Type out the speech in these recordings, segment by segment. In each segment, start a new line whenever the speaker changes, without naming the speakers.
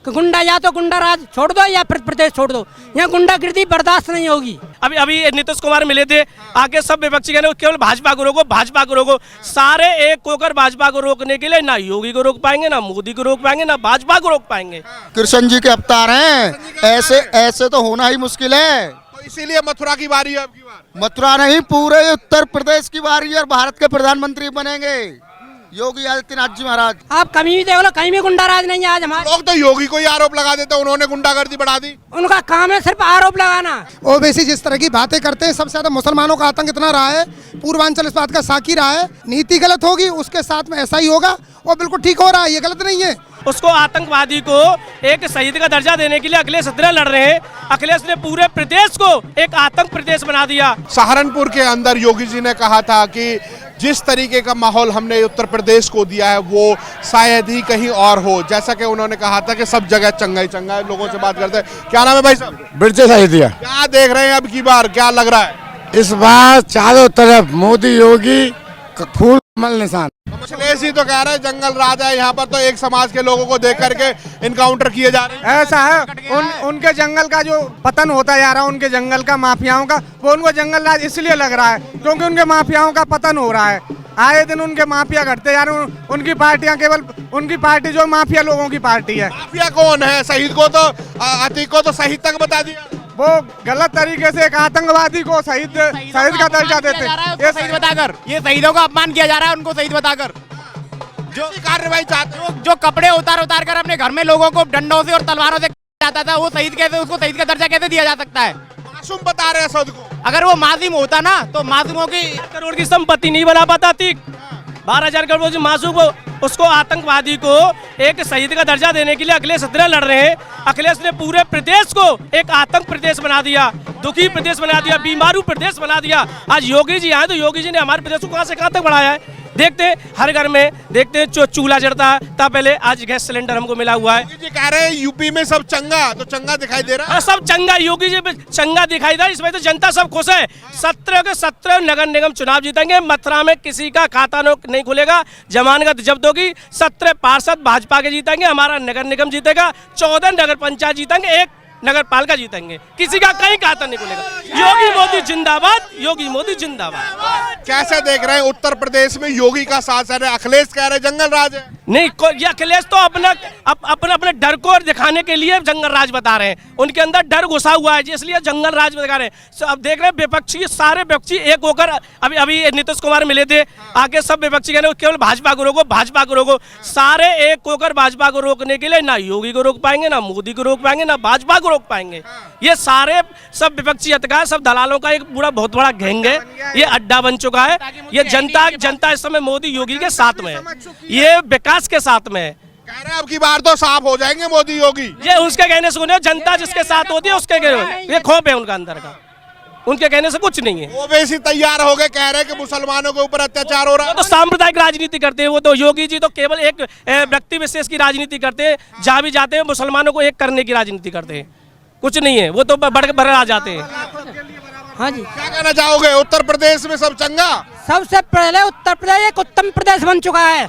कि गुंडा या तो गुंडा राज छोड़ दो या फिर प्रदेश छोड़ दो, यहाँ गुंडागिर्दी बर्दाश्त नहीं होगी।
अभी नीतीश कुमार मिले थे, आगे सब विपक्षी कहने केवल भाजपा को रोको, भाजपा को रोको। सारे एक होकर भाजपा को रोकने के लिए ना योगी को रोक पाएंगे, ना मोदी को रोक पाएंगे, ना भाजपा को रोक पाएंगे।
कृष्ण जी के अवतार हैं, ऐसे तो होना ही मुश्किल है।
तो इसीलिए मथुरा की बारी है अब की बार।
मथुरा नहीं, पूरे उत्तर प्रदेश की बारी है और भारत के प्रधानमंत्री बनेंगे योगी आदित्यनाथ जी महाराज।
आप कहीं भी देख लो, कहीं भी गुंडा राज नहीं है आज हमारे।
लोग तो योगी को ही आरोप लगा देते हैं, उन्होंने गुंडागर्दी बढ़ा दी।
उनका काम है सिर्फ आरोप लगाना।
ओवैसी जिस तरह की बातें करते हैं, सबसे ज्यादा मुसलमानों का आतंक इतना रहा है, पूर्वांचल इस बात का साक्षी रहा है। नीति गलत होगी, उसके साथ में ऐसा ही होगा और बिल्कुल ठीक हो रहा है, ये गलत नहीं है।
उसको आतंकवादी को एक शहीद का दर्जा देने के लिए अखिलेश 17 लड़ रहे हैं। अखिलेश ने पूरे प्रदेश को एक आतंक प्रदेश बना दिया।
सहारनपुर के अंदर योगी जी ने कहा था कि जिस तरीके का माहौल हमने उत्तर प्रदेश को दिया है वो शायद ही कहीं और हो। जैसा कि उन्होंने कहा था कि सब जगह चंगा ही चंगा है। लोगों से बात करते हैं, क्या नाम है भाई साहब?
ब्रिजेश आइडिया।
क्या देख रहे हैं अब की बार, क्या लग रहा है
इस बार चारों तरफ मोदी योगी फूल कमल निशान।
अखिलेश जी तो कह रहे हैं जंगल राज है यहाँ पर, तो एक समाज के लोगों को देख करके इनकाउंटर किए जा रहे हैं।
ऐसा है, उनके जंगल का जो पतन होता जा रहा है, उनके जंगल का माफियाओं का, वो उनको जंगल राज इसलिए लग रहा है क्योंकि उनके माफियाओं का पतन हो रहा है। आए दिन उनके माफिया घटते जा रहे हैं। उनकी पार्टियां केवल उनकी पार्टी जो माफिया लोगों की पार्टी है।
माफिया कौन है? शहीद को तो अतीक को तो शहीद तक बता दिया।
वो गलत तरीके से एक आतंकवादी को शहीद का दर्जा देते हैं।
ये शहीद बताकर, ये शहीदों का अपमान किया जा रहा है, उनको शहीद बताकर।
जो कार्रवाई चाहते
जो कपड़े उतार कर अपने घर में लोगों को डंडों से और तलवारों से जाता था, वो शहीद कैसे, उसको शहीद का दर्जा कैसे दिया जा सकता है?
मासूम बता रहे हैं सद को।
अगर वो मासूम होता ना तो मासूमों की
करोड़ की संपत्ति नहीं बना पाता। 12,000 करोड़ मासूम को, उसको आतंकवादी को एक शहीद का दर्जा देने के लिए अखिलेश 17 लड़ रहे हैं। अखिलेश ने पूरे प्रदेश को एक आतंक प्रदेश बना दिया, दुखी प्रदेश बना दिया, बीमारू प्रदेश बना दिया। आज योगी जी आए तो योगी जी ने हमारे प्रदेश को कहां से कहां तक बढ़ाया है। देखते हैं हर घर में, देखते हैं चूल्हा जलता था पहले, आज गैस सिलेंडर हमको मिला हुआ है।
योगी जी कह रहे हैं यूपी में सब चंगा, तो चंगा दिखाई दे रहा है।
सब चंगा, योगी जी पे चंगा दिखाई दे, इसमें तो जनता सब खुश है। 17 के 17 नगर निगम चुनाव जीतेंगे। मथुरा में किसी का खाता नहीं खुलेगा, जमानत जब्त होगी। 17 पार्षद भाजपा के जीतेंगे, हमारा नगर निगम जीतेगा। 14 नगर पंचायत जीतेंगे, 1 नगर पालिका जीतेंगे, किसी का कहीं खाता नहीं खुलेगा। योगी मोदी जिंदाबाद, योगी मोदी जिंदाबाद।
कैसे देख रहे हैं उत्तर प्रदेश में योगी का शासन है? अखिलेश कह रहे हैं जंगल राज है।
नहीं, ये अखिलेश तो अपने डर को दिखाने के लिए जंगल राज बता रहे हैं। उनके अंदर डर घुसा हुआ है, इसलिए जंगल राज दिखा रहे हैं। अब देख रहे हैं विपक्षी, सारे विपक्षी एक होकर, अभी नीतीश कुमार मिले थे, आगे सब विपक्षी कहने केवल भाजपा को रोको, भाजपा को रोको। सारे एक होकर भाजपा को रोकने के लिए ना योगी को रोक पाएंगे, ना मोदी को रोक पाएंगे, ना भाजपा को रोक पाएंगे। ये सारे सब विपक्षी हत्या, सब दलालों का एक बहुत बड़ा गैंग है, ये अड्डा बन चुका है। ये जनता इस समय मोदी योगी के साथ में है, ये विकास के साथ में है।
कह रहे हैं अब की बार तो साफ हो जाएंगे मोदी योगी।
ये उसके कहने से, जनता जिसके साथ होती है उसके कहने, ये खोप है उनका अंदर का, उनके कहने से कुछ नहीं है।
ओवैसी तैयार हो गए, कह रहे हैं कि मुसलमानों के ऊपर अत्याचार हो रहा है।
तो सांप्रदायिक राजनीति करते हैं वो तो। योगी जी तो केवल एक व्यक्ति विशेष की राजनीति करते हैं, जहाँ भी जाते हैं मुसलमानों को एक करने की राजनीति करते हैं, कुछ नहीं है, वो तो बढ़ आ जाते हैं।
हाँ जी,
क्या कहना चाहोगे? उत्तर प्रदेश में सब चंगा?
सबसे पहले उत्तर प्रदेश एक उत्तम प्रदेश बन चुका है।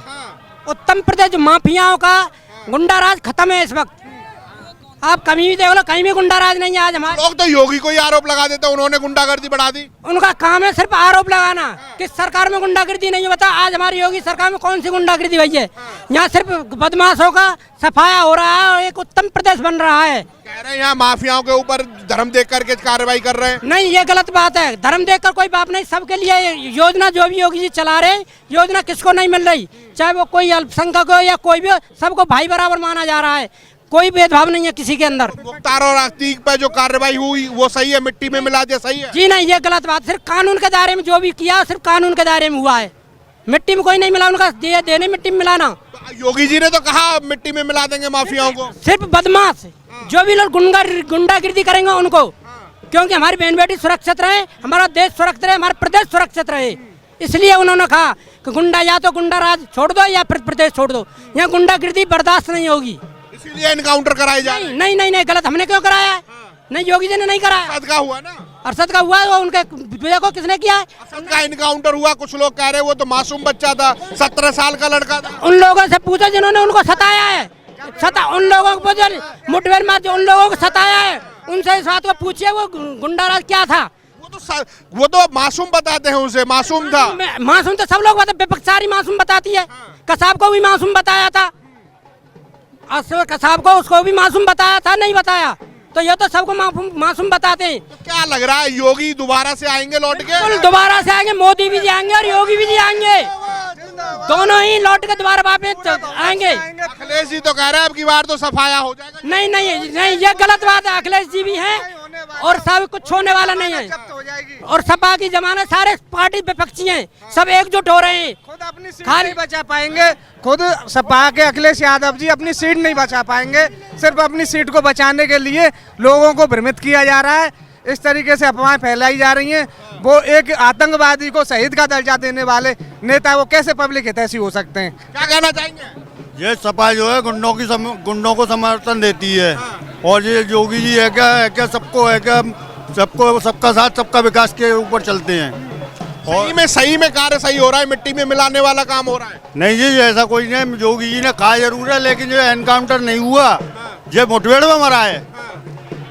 उत्तम प्रदेश, माफियाओं का गुंडा राज खत्म है इस वक्त। आप कहीं भी देख लो, कहीं भी गुंडा राज नहीं है आज हमारे।
लोग तो योगी को ही आरोप लगा देते हैं, उन्होंने गुंडागर्दी बढ़ा दी।
उनका काम है सिर्फ आरोप लगाना। किस सरकार में गुंडागिर्दी नहीं बता, आज हमारी योगी सरकार में कौन सी गुंडागिर्दी हुई है? यहाँ सिर्फ बदमाशों का सफाया हो रहा है और एक उत्तम प्रदेश बन रहा है।
कह रहे हैं यहाँ माफियाओं के ऊपर धर्म देख करके कार्रवाई कर रहे हैं।
नहीं, ये गलत बात है। धर्म देखकर कोई बात नहीं, सबके लिए योजना जो भी योगी जी चला रहे, योजना किसको नहीं मिल रही, चाहे वो कोई अल्पसंख्यक हो या कोई भी हो, सबको भाई बराबर माना जा रहा है। कोई भेदभाव नहीं है किसी के अंदर।
मुख्तार और अतीक पे जो कार्रवाई हुई वो सही है? मिट्टी में मिला दिया, सही है?
जी नहीं, ये गलत बात। सिर्फ कानून के दायरे में जो भी किया, सिर्फ कानून के दायरे में हुआ है। मिट्टी में कोई नहीं मिला, उनका देने मिट्टी में मिलाना।
योगी जी ने तो कहा मिट्टी में मिला देंगे माफियाओं को।
सिर्फ बदमाश जो भी लोग गुंडागिर्दी करेंगे उनको, क्योंकि हमारी बहन बेटी सुरक्षित रहे, हमारा देश सुरक्षित रहे, हमारा प्रदेश सुरक्षित रहे, इसलिए उन्होंने कहा कि गुंडा या तो गुंडा राज छोड़ दो या फिर प्रदेश छोड़ दो, यहाँ गुंडागिर्दी बर्दाश्त नहीं होगी,
इसीलिए इनकाउंटर कराए जाए।
नहीं नहीं नहीं, गलत हमने क्यों कराया? नहीं, योगी जी ने नहीं कराया।
अरशद का हुआ ना,
अरशद का हुआ, वो उनके देखो किसने किया है।
अरशद का इनकाउंटर हुआ। कुछ लोग कह रहे वो तो मासूम बच्चा था, 17 साल का लड़का था।
उन लोगों से पूछो जिन्होंने उनको सताया है। सता उन लोगों को जो मुठभेड़ में जो उन लोगों को सताया है उनसे इस बात को पूछिए वो गुंडाराज क्या था।
वो तो मासूम बताते हैं, उसे मासूम था।
मासूम तो सब लोग बताते, विपक्ष सारी मासूम बताती है। कसाब को भी मासूम बताया था, असल कसाब को उसको भी मासूम बताया था, नहीं बताया तो ये तो सबको मासूम बताते हैं।
तो क्या लग रहा है योगी दोबारा से आएंगे लौट के?
बिल्कुल दोबारा से आएंगे, मोदी भी आएंगे और योगी भी आएंगे, दोनों ही लौट के दोबारा वापस आएंगे।
अखिलेश जी तो कह रहे हैं अब की बार तो सफाया हो जाएगा।
नहीं नहीं नहीं, ये गलत बात है। अखिलेश जी भी हैं और सब कुछ होने वाला नहीं है। और सपा की जमाने सारे पार्टी विपक्षी हैं, सब एकजुट हो रहे हैं।
खुद अपनी सीट नहीं बचा पाएंगे, खुद सपा के अखिलेश यादव जी अपनी सीट नहीं बचा पाएंगे। सिर्फ अपनी सीट को बचाने के लिए लोगों को भ्रमित किया जा रहा है, इस तरीके से अफवाहें फैलाई जा रही हैं। वो एक आतंकवादी को शहीद का दर्जा देने वाले नेता वो कैसे पब्लिक हितैषी हो सकते हैं?
क्या कहना चाहेंगे?
ये सपा जो है गुंडों को समर्थन देती है, और ये योगी जी है क्या सबको है क्या सबको सबका साथ सबका विकास के ऊपर चलते हैं। और
सही में कार्य सही हो रहा है, मिट्टी में मिलाने वाला काम हो रहा है?
नहीं जी, ऐसा कोई नहीं। योगी जी ने कहा जरूर है, लेकिन जो एनकाउंटर नहीं हुआ, ये मुठभेड़ में मरा है।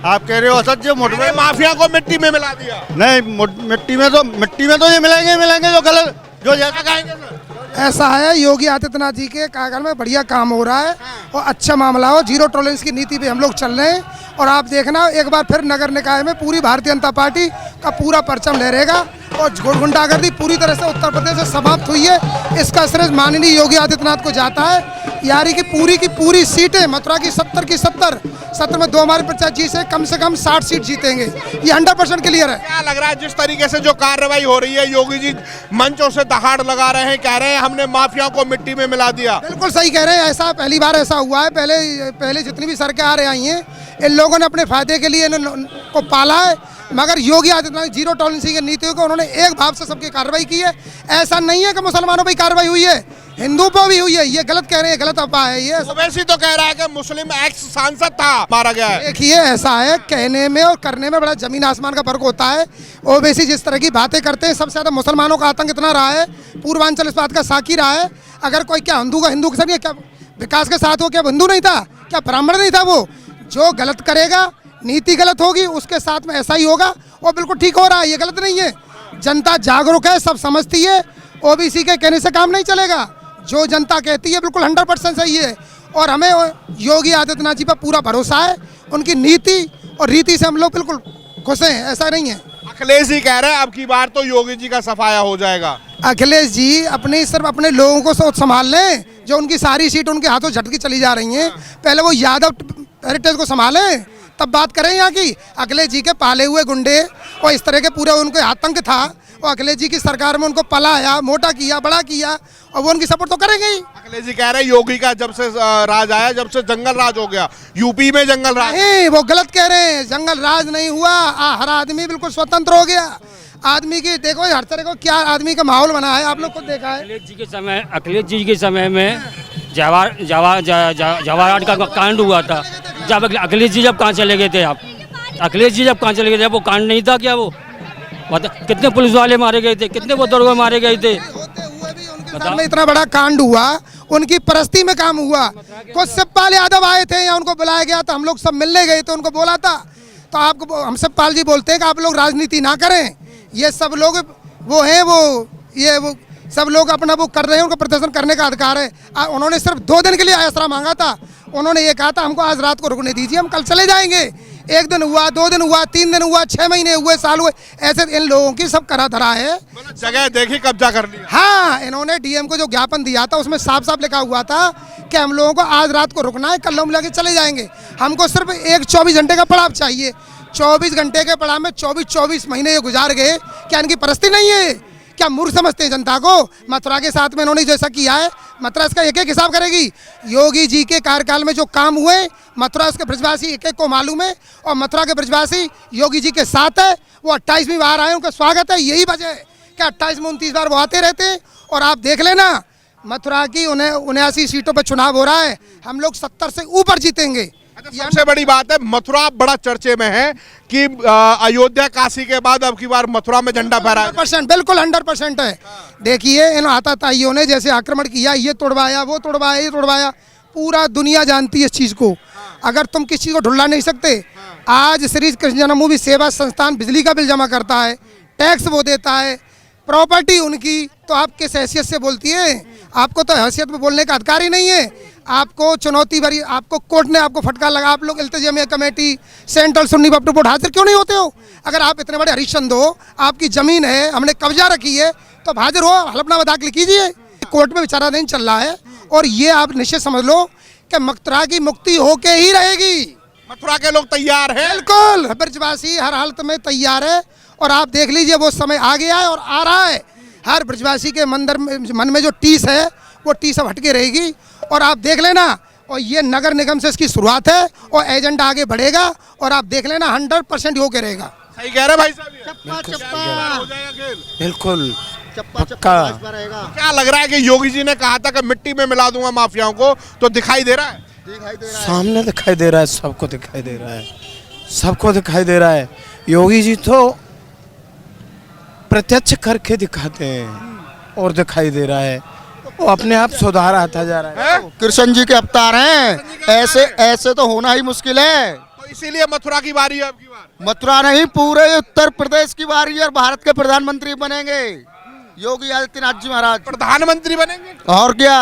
आप कह रहे हो असद जो मुठभेड़
माफिया को मिट्टी में मिला दिया?
नहीं, मिट्टी में तो ये मिलेंगे जो गलत जो जैसा कहेंगे।
ऐसा है, योगी आदित्यनाथ जी के कार्यकाल में बढ़िया काम हो रहा है और अच्छा मामला हो। जीरो टॉलरेंस की नीति पे हम लोग चल रहे हैं और आप देखना एक बार फिर नगर निकाय में पूरी भारतीय जनता पार्टी का पूरा परचम लहरेगा और गुंडागर्दी पूरी तरह से उत्तर प्रदेश से समाप्त हुई है। इसका श्रेय माननीय योगी आदित्यनाथ को जाता है। यारी की पूरी सीटें मथुरा की 70 की 70 में 2 हमारे प्रत्याशी से कम 60 सीट जीतेंगे, ये 100% क्लियर है।
क्या लग रहा है जिस तरीके से जो कार्रवाई हो रही है, योगी जी मंचों से दहाड़ लगा रहे हैं, कह रहे हैं हमने माफिया को मिट्टी में मिला दिया?
बिल्कुल सही कह रहे हैं, ऐसा पहली बार ऐसा हुआ है। पहले जितनी भी सरकारें आई हैं इन लोगों ने अपने फायदे के लिए इनको पाला है, मगर योगी आदित्यनाथ जीरो टॉलरेंस की नीतियों को उन्होंने एक भाव से सबकी कार्रवाई की है। ऐसा नहीं है कि मुसलमानों पर कार्रवाई हुई है, हिंदू पर भी हुई है। ये गलत कह रहे हैं, गलत अफवाह है ये।
ओवैसी तो कह रहा है कि मुस्लिम एक्स सांसद था मारा गया है।
देखिए ऐसा है, कहने में और करने में बड़ा जमीन आसमान का फर्क होता है। ओवैसी जिस तरह की बातें करते हैं, सबसे ज्यादा मुसलमानों का आतंक इतना रहा है, पूर्वांचल इस बात का साक्षी रहा है। अगर कोई क्या हिंदू के साथ क्या विकास के साथ हो, क्या हिंदू नहीं था, क्या ब्राह्मण नहीं था? वो जो गलत करेगा, नीति गलत होगी, उसके साथ में ऐसा ही होगा। वो बिल्कुल ठीक हो रहा है, ये गलत नहीं है। जनता जागरूक है, सब समझती है। ओबीसी के कहने से काम नहीं चलेगा, जो जनता कहती है बिल्कुल 100% सही है। और हमें योगी आदित्यनाथ जी पर पूरा भरोसा है, उनकी नीति और रीति से हम लोग बिल्कुल खुश हैं, ऐसा नहीं है।
अखिलेश जी कह रहे हैं अब की बार तो योगी जी का सफाया हो जाएगा।
अखिलेश जी सिर्फ अपने लोगों को सोच संभाल लें, जो उनकी सारी सीट उनके हाथों झटकी चली जा रही हैं। पहले वो यादव हेरिटेज को संभालें, तब बात करें यहाँ की। अखिलेश जी के पाले हुए गुंडे और इस तरह के पूरे उनके आतंक था, और अखिलेश जी की सरकार में उनको पलाया, मोटा किया, बड़ा किया, और वो उनकी सपोर्ट तो करेंगे ही।
अखिलेश जी कह रहे हैं योगी का जब से राज आया, जब से जंगल राज हो गया, यूपी में जंगल राज।
नहीं, वो गलत कह रहे हैं, जंगल राज नहीं हुआ। हर आदमी बिल्कुल स्वतंत्र हो गया। आदमी की देखो हर तरह को क्या आदमी का माहौल बना है, आप लोग खुद देखा है।
अखिलेश जी के समय में जवाहर का कांड हुआ था। जब अखिलेश जी जब कहाँ चले गए थे आप? अखिलेश जी जब कहाँ चले गए थे? वो कांड नहीं था क्या? वो कितने पुलिस वाले मारे गए थे, कितने वो दरोगा मारे गए थे।
में इतना बड़ा कांड हुआ, उनकी परस्ती में काम हुआ। कुछ शिवपाल यादव आए थे, या उनको बुलाया गया था, हम लोग सब मिलने गए तो उनको बोला था। तो आपको हम शिवपाल जी बोलते हैं कि आप लोग राजनीति ना करें। ये सब लोग वो हैं, वो सब लोग अपना वो कर रहे हैं, उनको प्रदर्शन करने का अधिकार है। उन्होंने सिर्फ 2 दिन के लिए आसरा मांगा था। उन्होंने ये कहा था हमको आज रात को रुकने दीजिए, हम कल चले जाएंगे। 1 दिन हुआ, 2 दिन हुआ, 3 दिन हुआ, 6 महीने हुए, साल हुए, ऐसे इन लोगों की सब करा धरा है।
जगह देखी, कब्जा कर लिया।
हाँ, इन्होंने डीएम को जो ज्ञापन दिया था उसमें साफ साफ लिखा हुआ था कि हम लोगों को आज रात को रुकना है, कल हम लेके चले जाएंगे। हमको सिर्फ एक 24 घंटे का पड़ाव चाहिए। 24 घंटे के पड़ाव में 24 महीने ये गुजार गए। क्या इनकी परस्ती नहीं है? क्या मूर्ख समझते हैं जनता को? मथुरा के साथ में इन्होंने जैसा किया है, मथुरा इसका एक हिसाब करेगी। योगी जी के कार्यकाल में जो काम हुए, मथुरा इसके ब्रजवासी एक को मालूम है, और मथुरा के ब्रजवासी योगी जी के साथ है। वो 28वीं बार आए, उनका स्वागत है। यही वजह है कि 28 में 29 बार वो आते रहते हैं। और आप देख लेना, मथुरा की 79 सीटों पर चुनाव हो रहा है, हम लोग 70 से ऊपर जीतेंगे।
सबसे बड़ी बात है, मथुरा बड़ा चर्चे में है कि अयोध्या काशी के बाद अब की बार मथुरा में झंडा फहराया।
100% बिल्कुल 100% है। देखिए इन आताताइयों ने जैसे आक्रमण किया, ये तोड़वाया, वो तोड़वाया, ये तोड़वाया, पूरा दुनिया जानती है इस चीज़ को। अगर तुम किसी चीज़ को ढुला नहीं सकते, आज श्री कृष्ण जन्मभूमि सेवा संस्थान बिजली का बिल जमा करता है, टैक्स वो देता है, प्रॉपर्टी उनकी, तो आप किस हैसियत से बोलती है? आपको तो हैसियत में बोलने का अधिकार ही नहीं है। आपको चुनौती भरी, आपको कोर्ट ने आपको फटकार लगा, आप लोग इल्तिजामिया कमेटी, सेंट्रल सुन्नी वक्फ बोर्ड हाजिर क्यों नहीं होते हो? अगर आप इतने बड़े हरीशचंद हो, आपकी ज़मीन है, हमने कब्जा रखी है, तो हाजिर हो, हलफनामा दाखिल कीजिए। कोर्ट में विचाराधीन चल रहा है और ये आप निश्चित समझ लो कि मथुरा की मुक्ति होके ही रहेगी।
मथुरा के लोग तैयार हैं।
बिल्कुल, ब्रजवासी हर हालत में तैयार है और आप देख लीजिए वो समय आ गया है और आ रहा है। हर ब्रजवासी के मन में जो टीस है वो टीस अब हटके रहेगी और आप देख लेना। और ये नगर निगम से इसकी शुरुआत है और एजेंडा आगे बढ़ेगा और आप देख लेना 100% होके रहेगा।
सही कह रहे भाई साहब,
चप्पा चप्पा
हो जाएगा खेल।
बिल्कुल
चप्पा चप्पा भाजपा रहेगा।
क्या लग रहा है कि योगी जी ने कहा था कि मिट्टी में मिला दूंगा माफियाओं को, तो दिखाई दे रहा है?
दिखाई दे रहा है।
सामने दिखाई दे रहा है, सबको दिखाई दे रहा है, सबको दिखाई दे रहा है। योगी जी तो प्रत्यक्ष करके दिखाते हैं और दिखाई दे रहा है, वो अपने आप सुधार आता जा रहा है।
कृष्ण जी के अवतार हैं, ऐसे तो होना ही मुश्किल है।
तो इसीलिए मथुरा की बारी है अब की बार।
मथुरा नहीं, पूरे उत्तर प्रदेश की बारी है और भारत के प्रधानमंत्री बनेंगे योगी आदित्यनाथ जी महाराज।
प्रधानमंत्री बनेंगे?
और क्या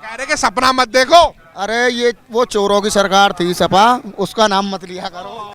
कह रहे कि सपना मत देखो।
अरे ये वो चोरों की सरकार थी सपा, उसका नाम मत लिया करो।